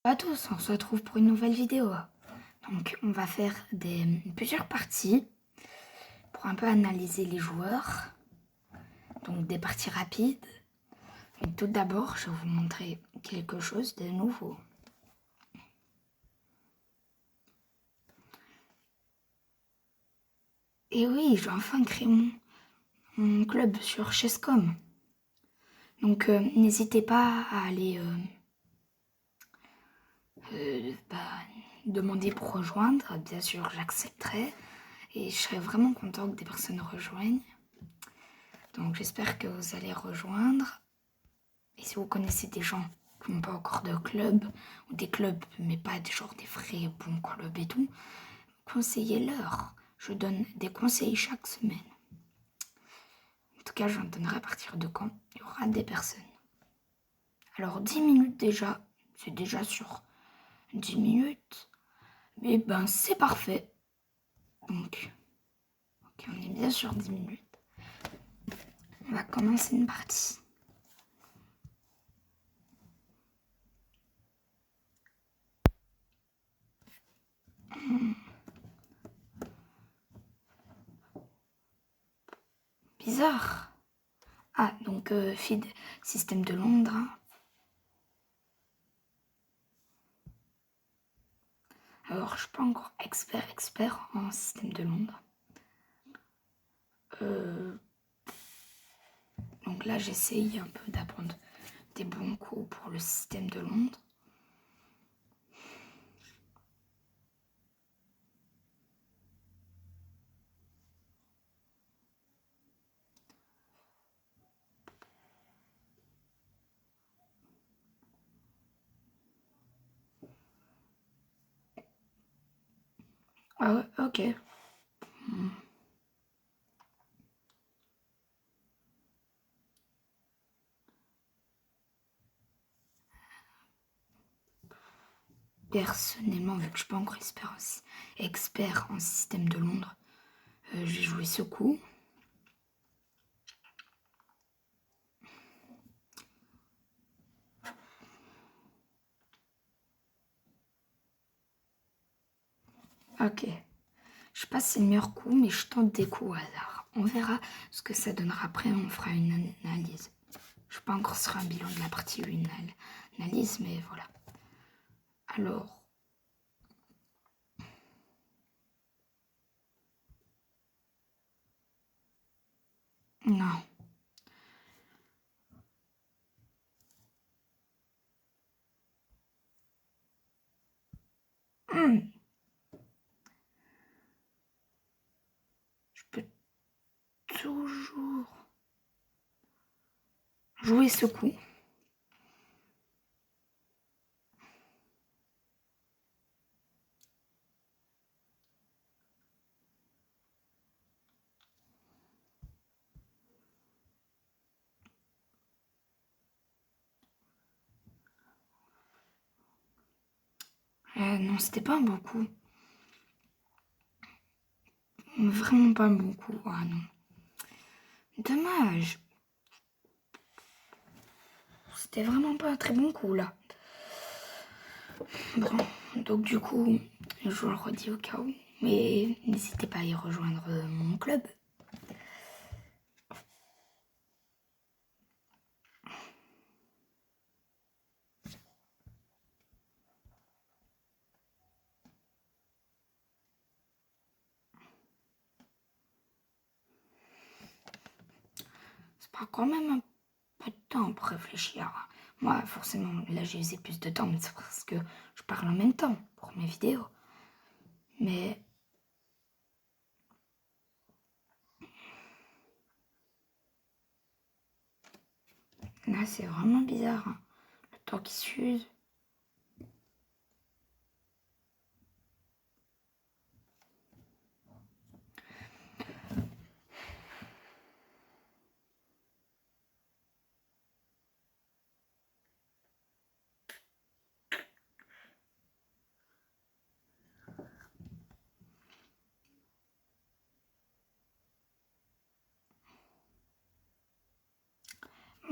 à tous, on se retrouve pour une nouvelle vidéo. Donc on va faire plusieurs parties pour un peu analyser les joueurs. Donc des parties rapides. Mais tout d'abord, je vais vous montrer quelque chose de nouveau. Et oui, j'ai enfin créé mon club sur Chesscom. Donc n'hésitez pas à aller demander pour rejoindre. Bien sûr, j'accepterai. Et je serais vraiment content que des personnes rejoignent. Donc j'espère que vous allez rejoindre. Et si vous connaissez des gens qui n'ont pas encore de club, ou des clubs, mais pas des vrais bons clubs et tout, conseillez-leur. Je donne des conseils chaque semaine. En tout cas, j'en donnerai à partir de quand il y aura des personnes. Alors 10 minutes déjà, c'est déjà sur 10 minutes. Mais ben c'est parfait. Donc, ok, on est bien sur 10 minutes. On va commencer une partie. Bizarre. Ah, donc FIDE, système de Londres. Alors, je suis pas encore expert en système de Londres. Donc là, j'essaye un peu d'apprendre des bons coups pour le système de Londres. Ah ouais, ok. Personnellement, vu que je suis pas encore expert en système de Londres, je vais jouer ce coup. Ok. Je sais pas si c'est le meilleur coup, mais je tente des coups au hasard. On verra ce que ça donnera après, on fera une analyse. Je sais pas encore sur un bilan de la partie ou une analyse, mais voilà. Alors. Non. Je peux toujours jouer ce coup. Non, c'était pas un bon coup. Vraiment pas un bon coup. Ah non. Dommage. C'était vraiment pas un très bon coup là. Bon, donc du coup, je vous le redis au cas où. Mais n'hésitez pas à y rejoindre mon club. Ça prend quand même un peu de temps pour réfléchir. Moi, forcément, là j'ai usé plus de temps, mais c'est parce que je parle en même temps pour mes vidéos. Mais là, c'est vraiment bizarre. Hein. Le temps qui s'use.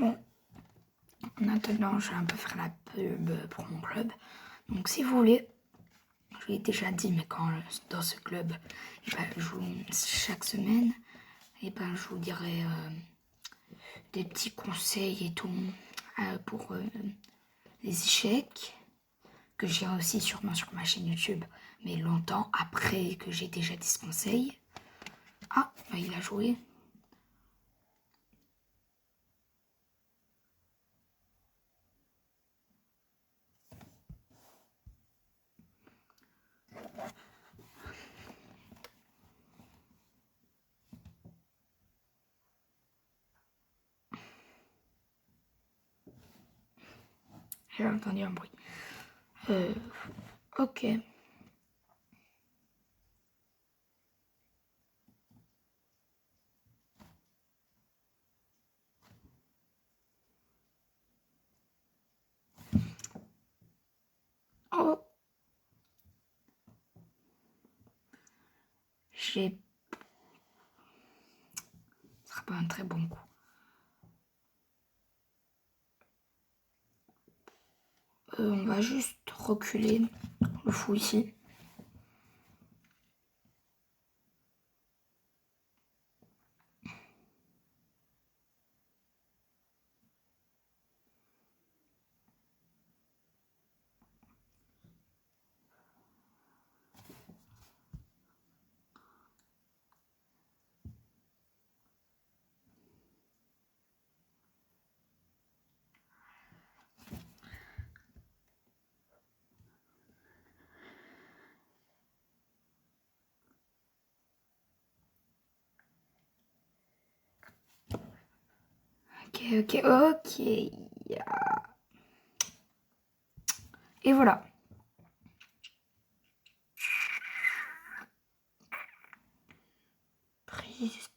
Bon, en attendant, je vais un peu faire la pub pour mon club. Donc si vous voulez, je l'ai déjà dit, mais quand dans ce club, je joue chaque semaine, et je vous dirai des petits conseils et tout pour les échecs, que j'ai aussi sûrement sur ma chaîne YouTube, mais longtemps après que j'ai déjà dit ce conseil. Ah, il a joué. J'ai entendu un bruit. Ok. Oh. Ce sera pas un très bon coup. On va juste reculer le fou ici. Ok. Et voilà. Prise.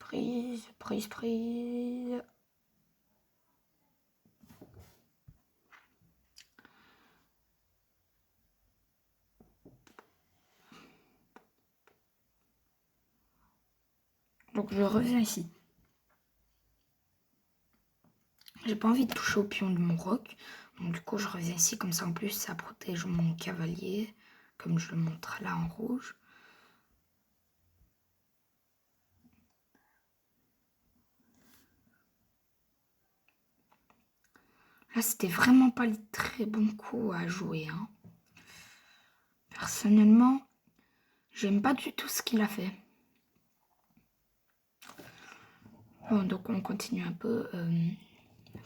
Donc je reviens ici. J'ai pas envie de toucher au pion de mon roc. Donc du coup je reviens ici, comme ça en plus ça protège mon cavalier. Comme je le montre là en rouge. Là c'était vraiment pas le très bon coup à jouer. Hein. Personnellement, j'aime pas du tout ce qu'il a fait. Bon, donc on continue un peu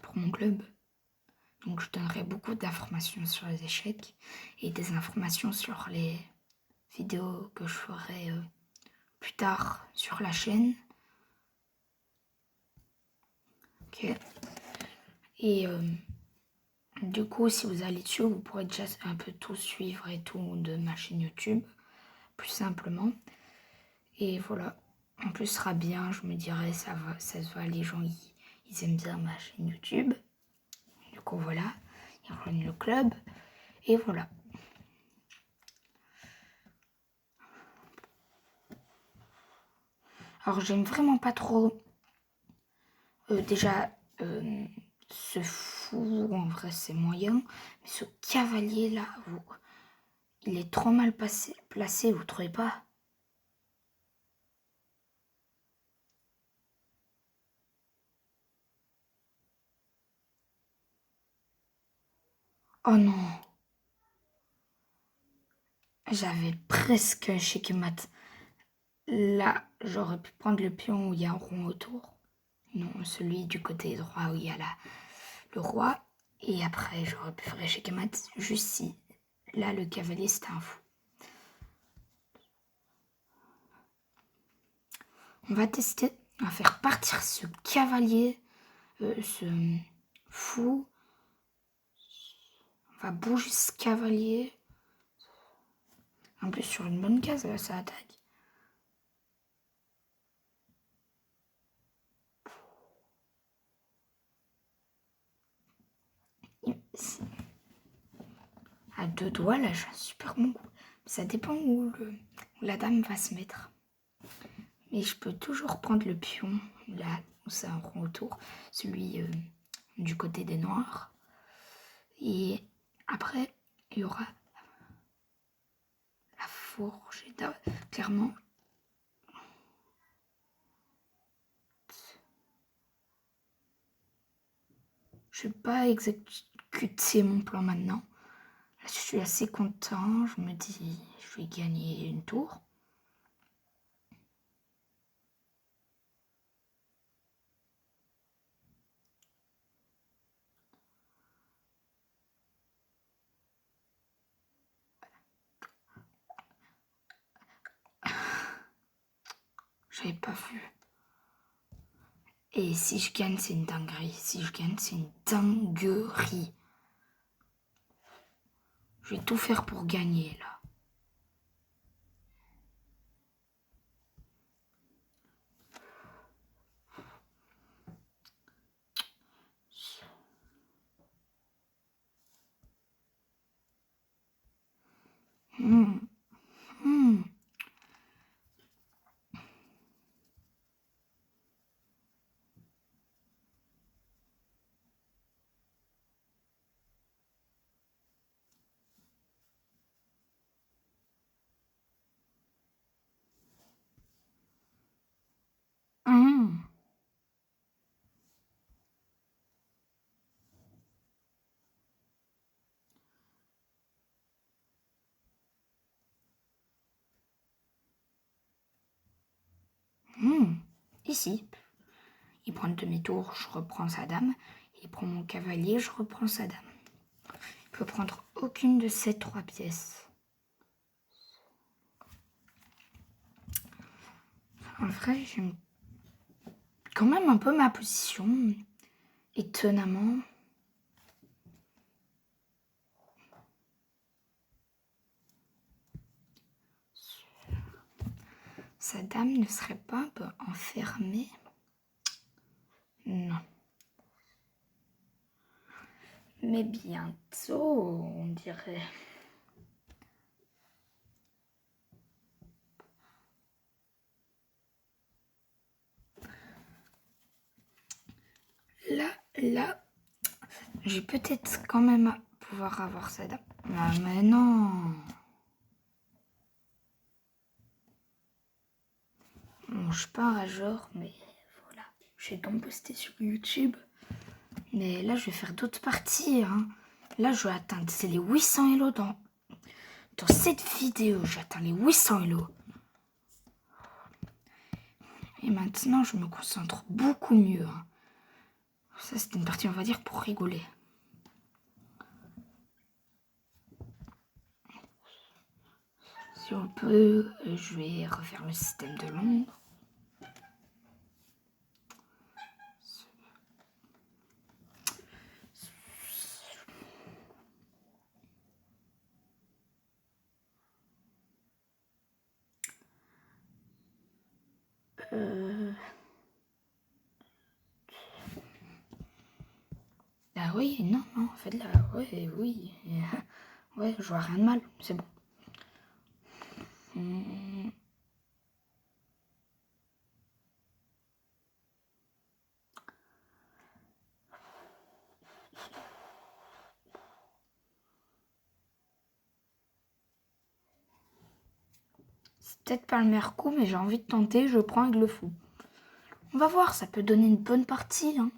pour mon club. Donc je donnerai beaucoup d'informations sur les échecs et des informations sur les vidéos que je ferai plus tard sur la chaîne. Ok. Et du coup, si vous allez dessus, vous pourrez déjà un peu tout suivre et tout de ma chaîne YouTube, plus simplement. Et voilà. En plus, ce sera bien, je me dirais, ça se voit, les gens, ils aiment bien ma chaîne YouTube. Du coup, voilà. Ils rejoignent le club. Et voilà. Alors, j'aime vraiment pas trop déjà ce fou, en vrai, c'est moyen. Mais ce cavalier là, il est trop mal placé, vous trouvez pas? Oh non, j'avais presque un checkmate. Là, j'aurais pu prendre le pion où il y a un rond autour. Non, celui du côté droit où il y a le roi. Et après, j'aurais pu faire checkmate juste si. Là, le cavalier, c'était un fou. On va tester. On va faire partir ce cavalier, ce fou. On va bouger ce cavalier. En plus, sur une bonne case, là, ça attaque. À deux doigts, là, j'ai un super bon coup. Ça dépend où la dame va se mettre. Mais je peux toujours prendre le pion, là, où c'est un rond autour, celui du côté des noirs. Et après, il y aura fourche, clairement. Je vais pas exécuter mon plan maintenant. Là, je suis assez content. Je me dis, je vais gagner une tour. J'avais pas vu. Et si je gagne, c'est une dinguerie. Si je gagne, c'est une dinguerie. Je vais tout faire pour gagner, là. Mmh. Mmh. Mmh. Mmh. Ici. Il prend le demi-tour, je reprends sa dame. Il prend mon cavalier, je reprends sa dame. Il peut prendre aucune de ces 3 pièces. En vrai, j'aime quand même un peu ma position. Étonnamment. Sa dame ne serait pas un peu enfermée? Non. Mais bientôt, on dirait. Là, je vais peut-être quand même pouvoir avoir sa dame. Ah, mais non. Bon, je suis pas un rageur, mais voilà. J'ai donc posté sur YouTube. Mais là, je vais faire d'autres parties. Hein. Là, je vais atteindre, c'est les 800 Elo dans cette vidéo. J'atteins les 800 Elo. Et maintenant, je me concentre beaucoup mieux. Hein. Ça, c'était une partie, on va dire, pour rigoler. Si on peut, je vais refaire le système de Londres. Ah oui, non, en fait là, ouais, oui. Ouais, je vois rien de mal, c'est bon. C'est peut-être pas le meilleur coup, mais j'ai envie de tenter, je prends avec le fou. On va voir, ça peut donner une bonne partie. Hein.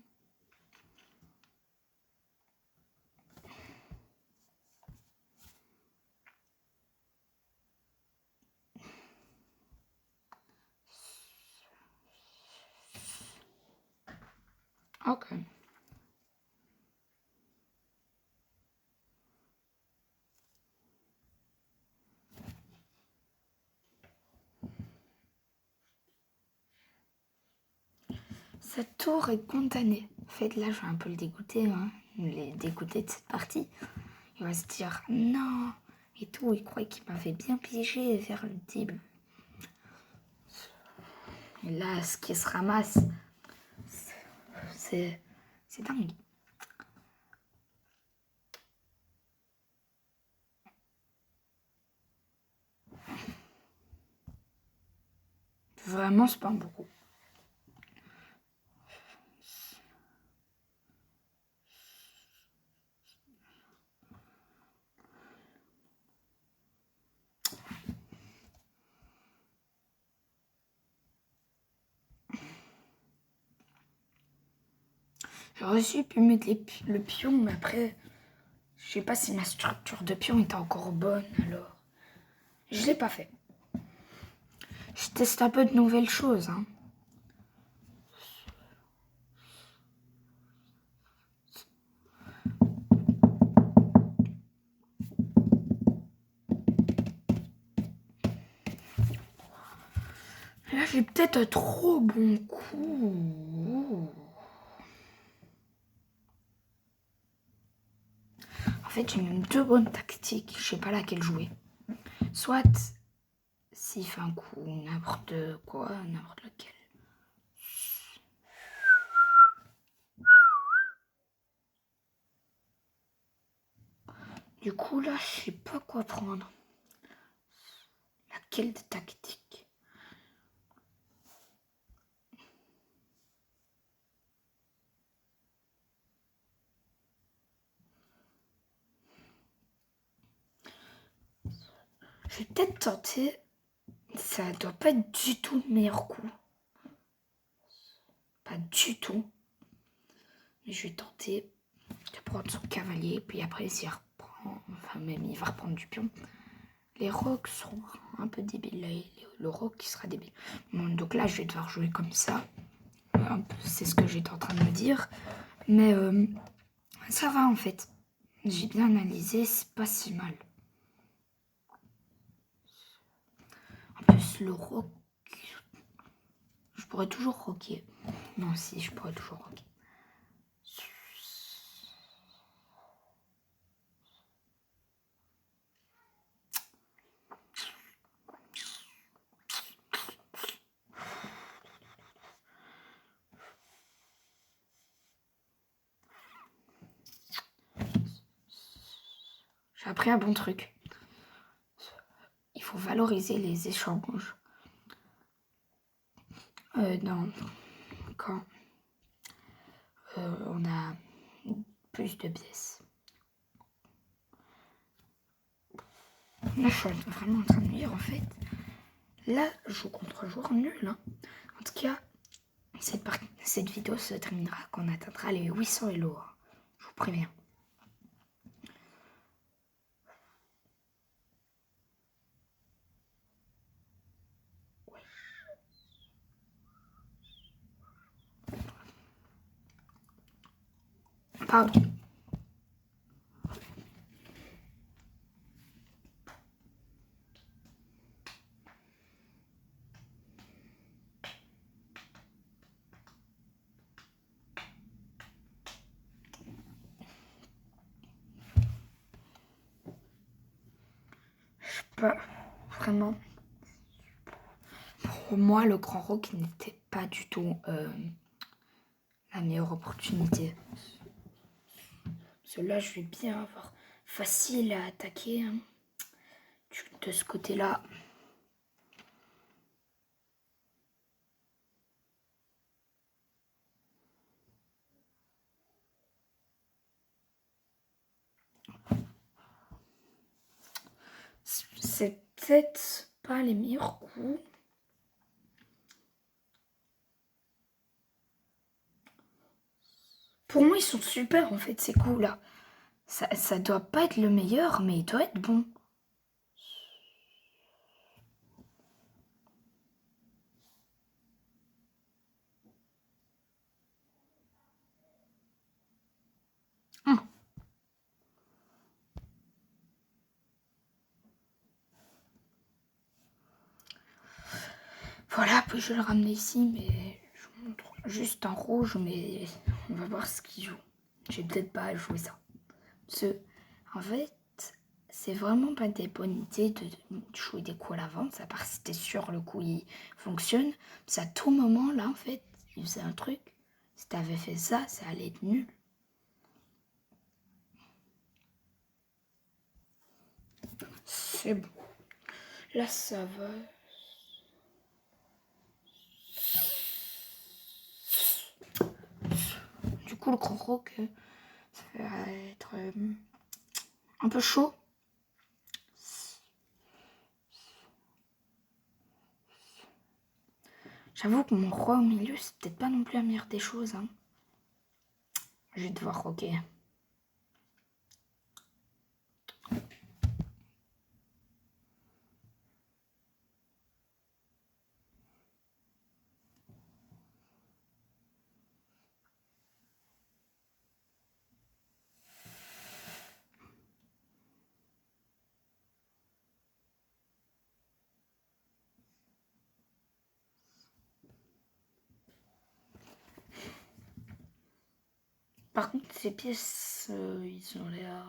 Ok. Cette tour est condamnée. En fait, là, je vais un peu le dégoûter, hein. Le dégoûter de cette partie. Il va se dire non et tout. Il croyait qu'il m'avait bien piégé vers le début. Et là, ce qui se ramasse, c'est dingue. Vraiment, c'est pas beaucoup. J'aurais aussi pu mettre le pion, mais après, je sais pas si ma structure de pion était encore bonne, alors je l'ai pas fait. Je teste un peu de nouvelles choses, hein. Là, j'ai peut-être un trop bon coup. En fait, j'ai même 2 bonnes tactiques. Je sais pas laquelle jouer. Soit, s'il fait un coup, n'importe quoi, n'importe lequel. Du coup, là, je sais pas quoi prendre. Laquelle de tactique? Je vais peut-être tenter. Ça doit pas être du tout le meilleur coup. Pas du tout. Mais je vais tenter de prendre son cavalier. Puis après, s'il reprend, enfin même il va reprendre du pion. Les rocs seront un peu débiles. Là, le roc qui sera débile. Bon, donc là, je vais devoir jouer comme ça. C'est ce que j'étais en train de me dire. Mais ça va en fait. J'ai bien analysé, c'est pas si mal. En plus, le roc, je pourrais toujours rocker. Non, si, je pourrais toujours rocker. J'ai appris un bon truc. Il faut valoriser les échanges. Quand on a plus de pièces. Là, je suis vraiment en train de me dire, en fait, là, je joue contre un joueur nul. Hein. En tout cas, cette vidéo se terminera quand on atteindra les 800 Elo. Hein. Je vous préviens. Pardon. Pas vraiment. Pour moi, le grand rock n'était pas du tout la meilleure opportunité. Parce que là, je vais bien avoir facile à attaquer. Hein. De ce côté-là. C'est peut-être pas les meilleurs coups. Pour moi, ils sont super en fait, ces coups-là. Ça doit pas être le meilleur, mais il doit être bon. Hum. Voilà, puis je vais le ramener ici, mais je vous montre juste en rouge, mais on va voir ce qu'il joue. J'ai peut-être pas à jouer ça. Parce que, en fait, c'est vraiment pas des bonnes idées de jouer des coups à l'avance, à part si t'es sûr le coup il fonctionne. Parce à tout moment, là, en fait, il faisait un truc. Si t'avais fait ça, ça allait être nul. C'est bon. Là, ça va. Du coup, le gros rock, ça va être un peu chaud. J'avoue que mon roi au milieu, c'est peut-être pas non plus la meilleure des choses. Hein. Je vais devoir rocker. Par contre, ces pièces, ils ont l'air...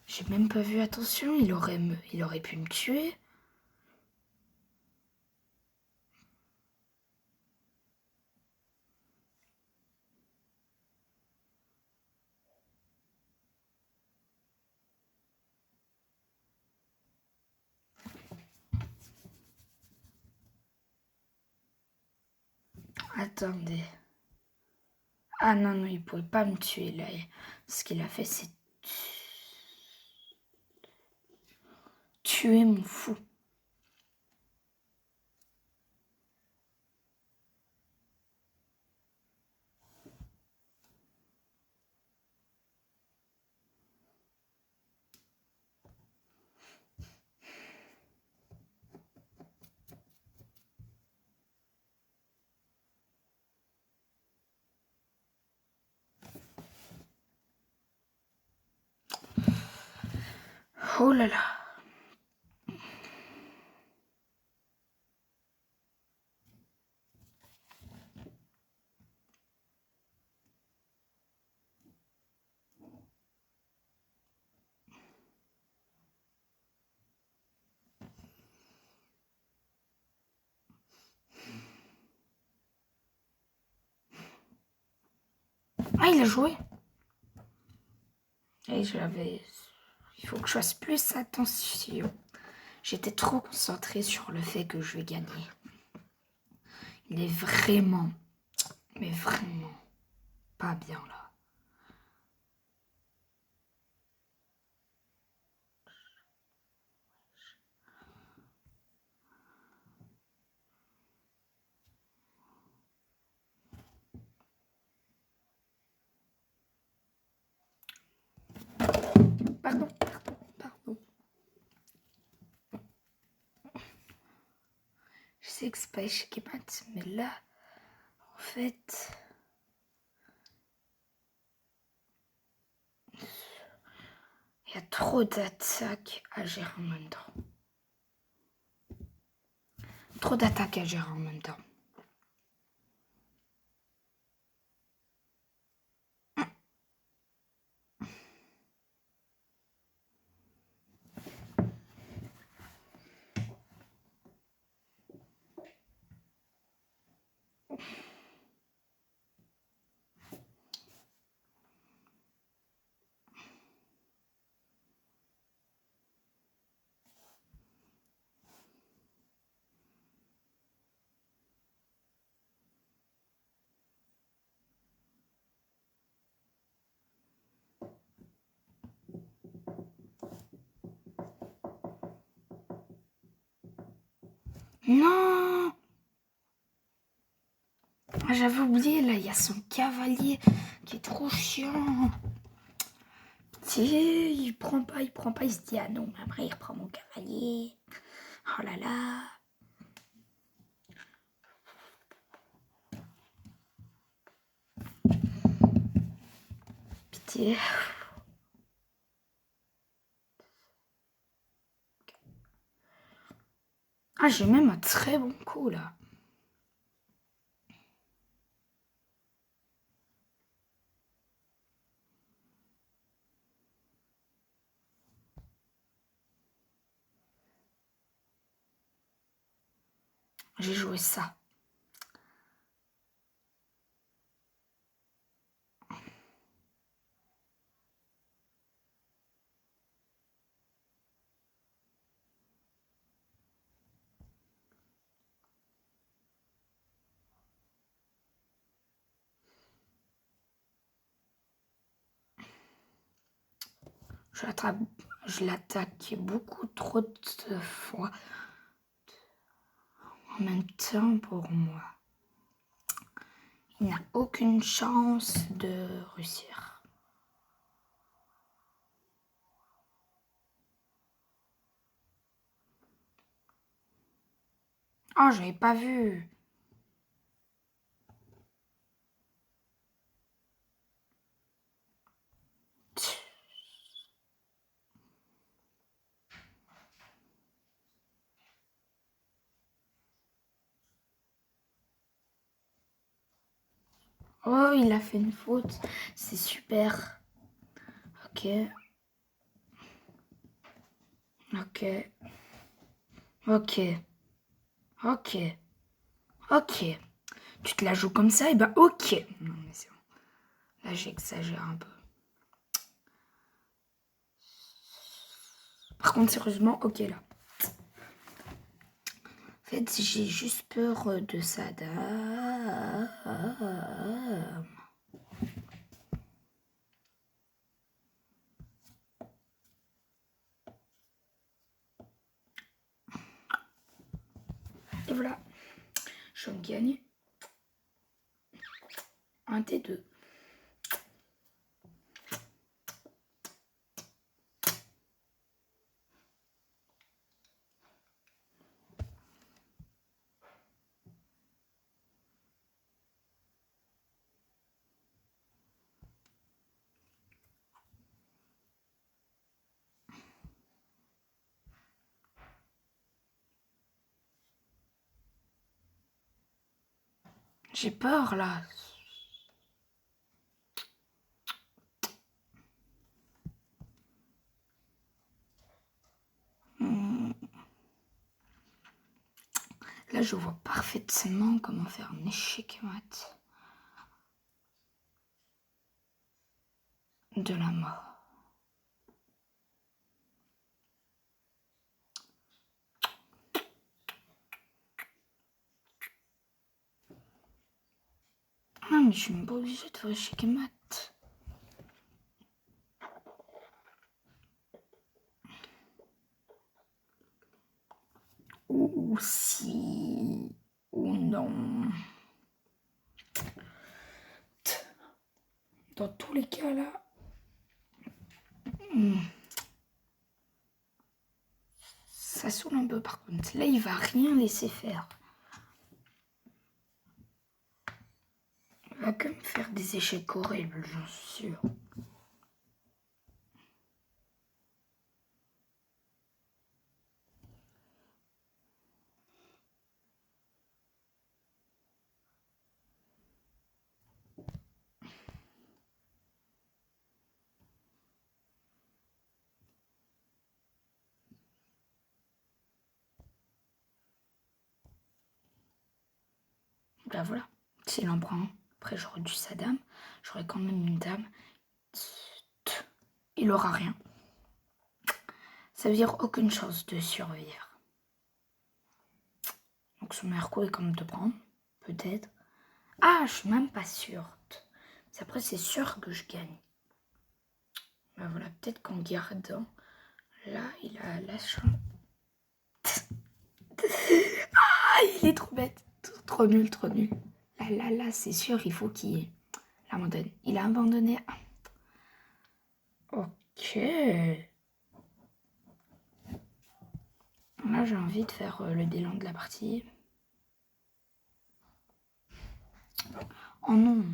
J'ai même pas vu, attention, il aurait pu me tuer. Attendez. Ah non, non, il pouvait pas me tuer là. Ce qu'il a fait, c'est tuer mon fou. Oh là là. Ah, il a joué. Et il faut que je fasse plus attention. J'étais trop concentrée sur le fait que je vais gagner. Il est vraiment, mais vraiment pas bien là. Pardon. Je sais que c'est pas échec et mat, mais là, en fait... Il y a trop d'attaques à gérer en même temps. Trop d'attaques à gérer en même temps. Non! Ah, j'avais oublié, là, il y a son cavalier qui est trop chiant. Il prend pas, il se dit, ah non, mais après il reprend mon cavalier. Oh là là. Pitié. Ah, j'ai même un très bon coup, là. J'ai joué ça. Je l'attaque beaucoup trop de fois en même temps pour moi. Il n'a aucune chance de réussir. Oh, j'avais pas vu. Oh, il a fait une faute. C'est super. Ok. Ok. Ok. Ok. Ok. Tu te la joues comme ça, et ben ok. Non, mais c'est bon. Là, j'exagère un peu. Par contre, sérieusement, ok là. En fait, j'ai juste peur de ça. Et voilà. Je gagne un T2. J'ai peur là. Là, je vois parfaitement comment faire un échec mat de la mort. Ah, mais je suis même pas obligée de faire échec mat. Ou si... ou non. Dans tous les cas, là... Ça saoule un peu, par contre. Là, il va rien laisser faire. Il va que me faire des échecs horribles, j'en suis sûre. Là, voilà. S'il en prend un, après j'aurai du sa dame. J'aurai quand même une dame. Il aura rien. Ça veut dire aucune chance de survivre. Donc son meilleur coup est quand même de prendre. Peut-être. Ah, je suis même pas sûre. Après, c'est sûr que je gagne. Ben voilà, peut-être qu'en gardant, là, il a la chance. Ah, il est trop bête. Trop nul, trop nul. Là, c'est sûr, il faut qu'il abandonne. Il a abandonné. Ok. Là, j'ai envie de faire le bilan de la partie. Oh non.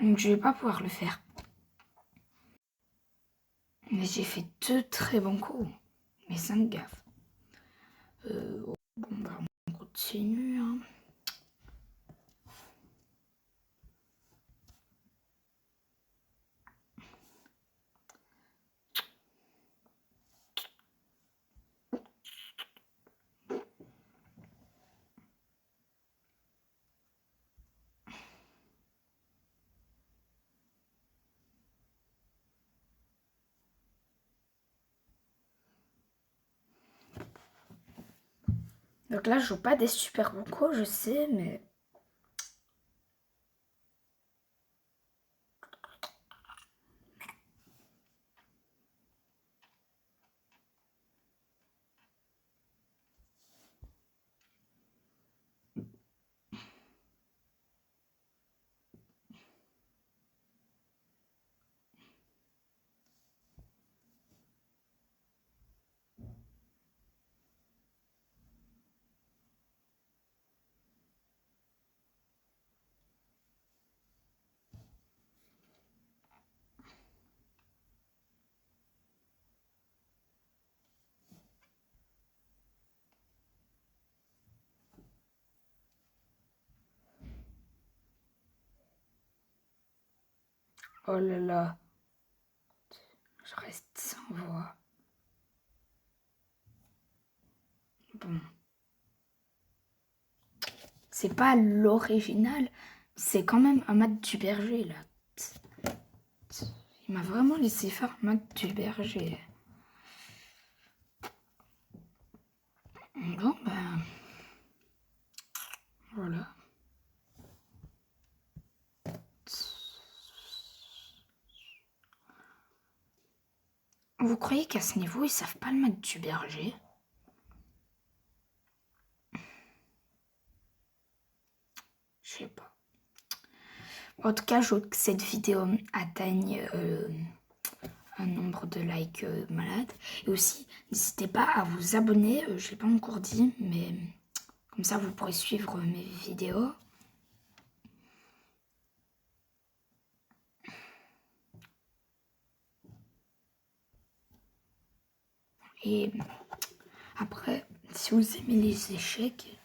Donc, je vais pas pouvoir le faire. Mais j'ai fait 2 très bons coups. Mais 5 gaffes. Bon, bah, on continue. Hein. Donc là, je joue pas des super vocaux, je sais, mais... Oh là là, je reste sans voix. Bon. C'est pas l'original, c'est quand même un Matt Duberger, là. Il m'a vraiment laissé faire Matt Duberger. Bon, ben... Voilà. Vous croyez qu'à ce niveau, ils savent pas le Matt Duberger? Je sais pas. En tout cas, je veux que cette vidéo atteigne un nombre de likes malade. Et aussi, n'hésitez pas à vous abonner. Je l'ai pas encore dit, mais comme ça, vous pourrez suivre mes vidéos. Et après, si vous aimez les échecs,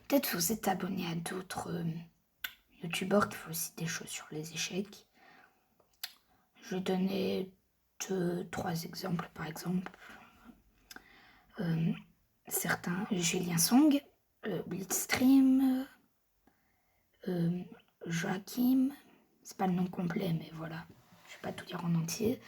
peut-être vous êtes abonné à d'autres youtubeurs qui font aussi des choses sur les échecs. Je vais donner 2-3 exemples, par exemple. Certains, Julien Song, Blitzstream, Joachim, c'est pas le nom complet, mais voilà, je vais pas tout dire en entier.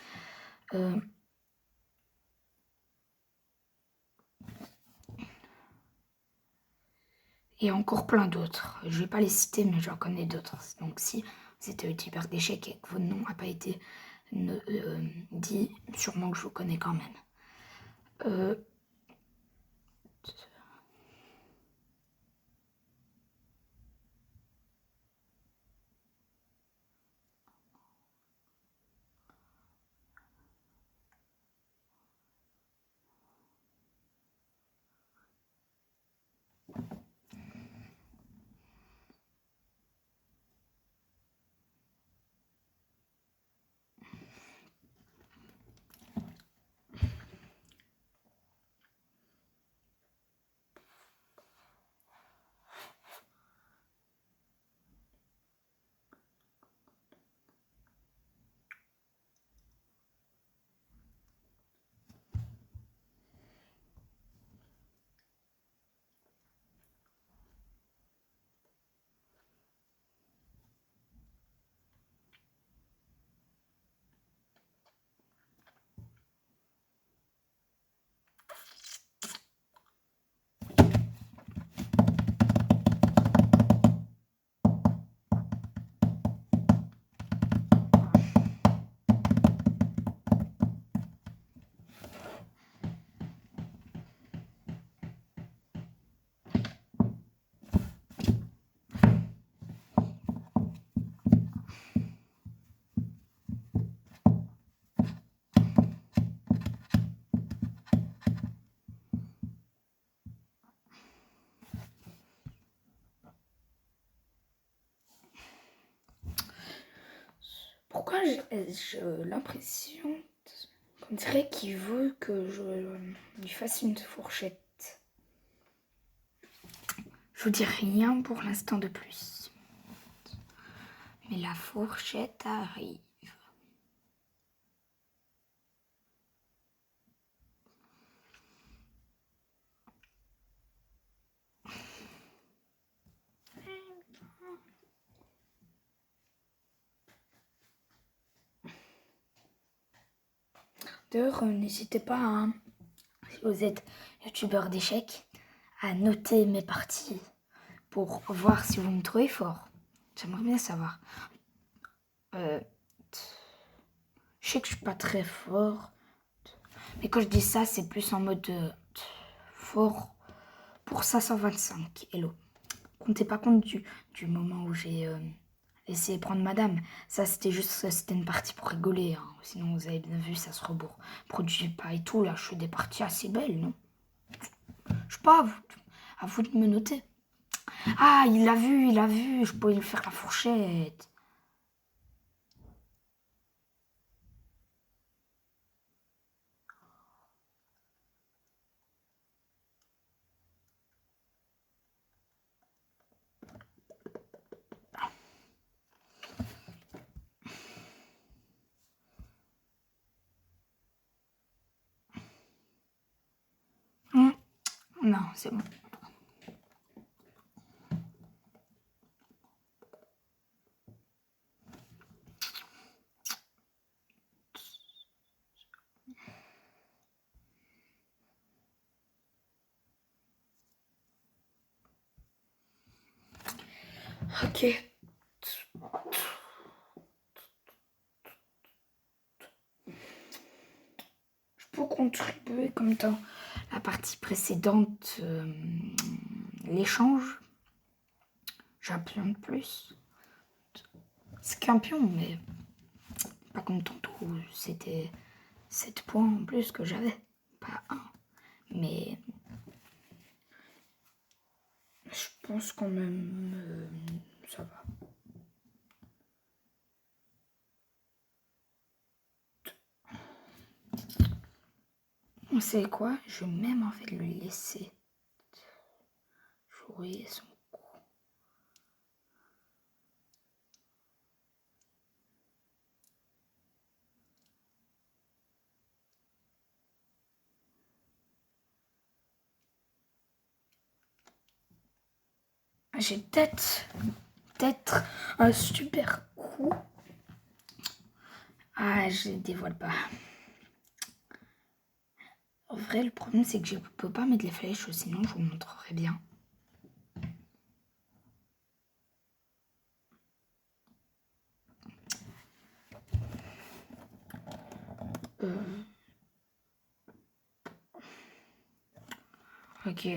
Et encore plein d'autres. Je vais pas les citer, mais j'en connais d'autres. Donc si vous êtes youtubeur d'échecs et que votre nom n'a pas été dit, sûrement que je vous connais quand même. Pourquoi j'ai l'impression qu'on dirait qu'il veut que je lui fasse une fourchette. Je vous dis rien pour l'instant de plus. Mais la fourchette arrive. D'ailleurs, n'hésitez pas, hein, si vous êtes youtubeur d'échecs, à noter mes parties pour voir si vous me trouvez fort. J'aimerais bien savoir. Je sais que je suis pas très fort, mais quand je dis ça, c'est plus en mode fort pour 525 hello. Comptez pas compte du moment où j'ai essayé de prendre madame. Ça, c'était une partie pour rigoler. Hein. Sinon, vous avez bien vu, ça se reproduit pas et tout. Là, je fais des parties assez belles, non? Je sais pas, à vous de me noter. Ah, il l'a vu, je pouvais lui faire la fourchette. Non, c'est bon. Ok. Je peux contribuer comme dans la partie précédente, l'échange. J'ai un pion de plus. C'est qu'un pion, mais pas comme tantôt. C'était 7 points en plus que j'avais. Pas un. Mais je pense quand même ça va. Vous savez quoi? Je vais même en fait le laisser jouer son coup. J'ai peut-être un super coup. Ah, je dévoile pas. En vrai, le problème, c'est que je peux pas mettre les flèches, sinon je vous montrerai bien. Ok.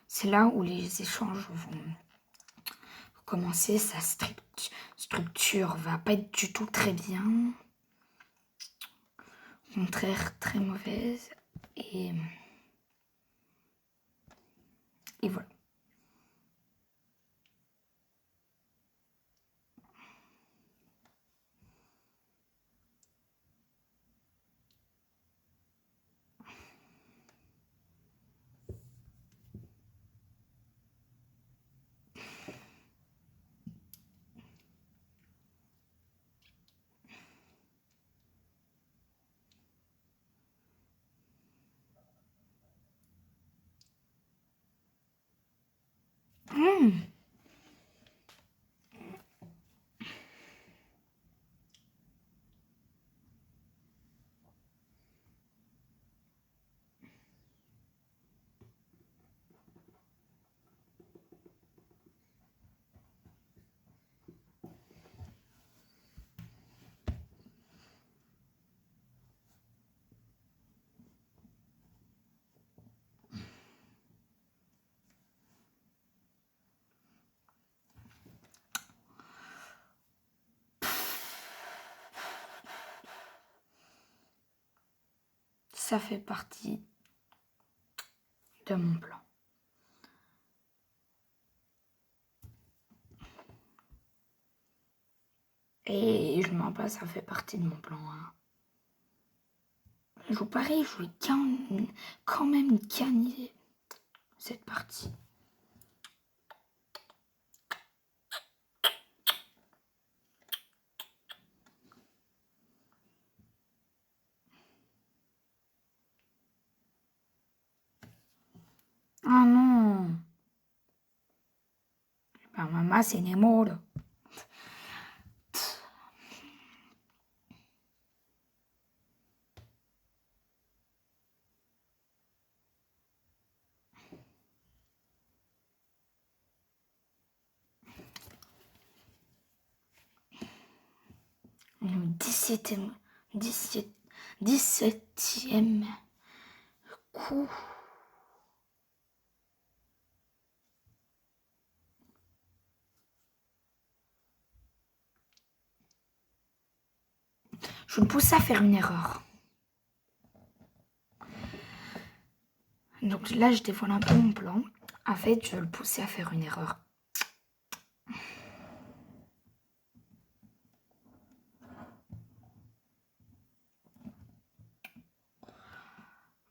C'est là où les échanges vont commencer. Sa structure va pas être du tout très bien. Au contraire, très mauvaise. Et voilà. Ça fait partie de mon plan. Et je mens pas, ça fait partie de mon plan. Hein. Je joue pareil, je voulais quand même gagner cette partie. Ah non. Ma maman se ne muore. 17e coup. Je le pousse à faire une erreur. Donc là, je dévoile un peu mon plan. En fait, je le poussais à faire une erreur.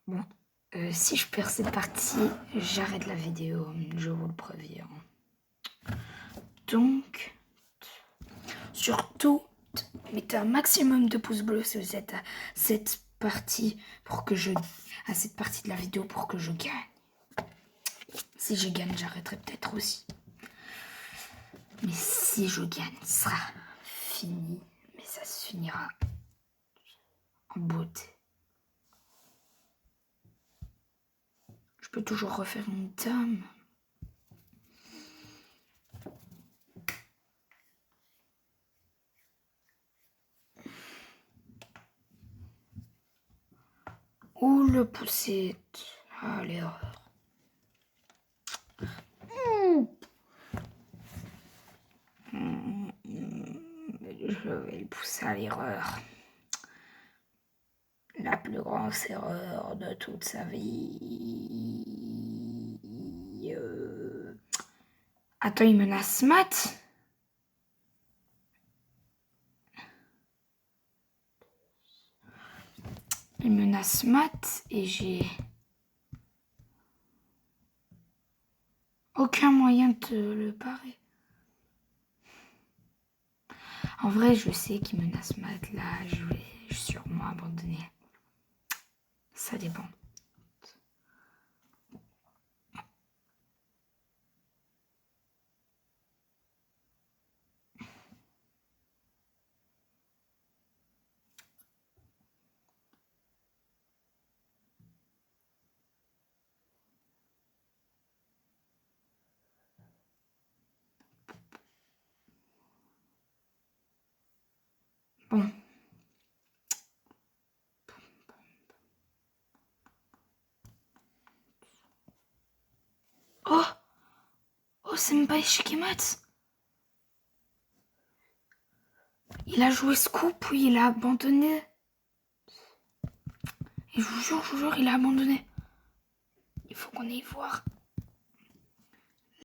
Bon, si je perds cette partie, j'arrête la vidéo, je vous le préviens. Donc, surtout, mettez un maximum de pouces bleus si vous êtes à cette partie à cette partie de la vidéo pour que je gagne. Si je gagne, j'arrêterai peut-être aussi. Mais si je gagne, ça sera fini. Mais ça se finira en beauté. Je peux toujours refaire une dame. Ou le pousser à l'erreur. Je vais le pousser à l'erreur. La plus grande erreur de toute sa vie. Attends, il menace Matt? Il menace Matt et j'ai aucun moyen de le parer. En vrai, je sais qu'il menace Matt. Là, je vais sûrement abandonner. Ça dépend. Bon. Oh! Oh, Senpai Shigematsu! Il a joué ce coup, puis il a abandonné. Et je vous jure, il a abandonné. Il faut qu'on aille voir.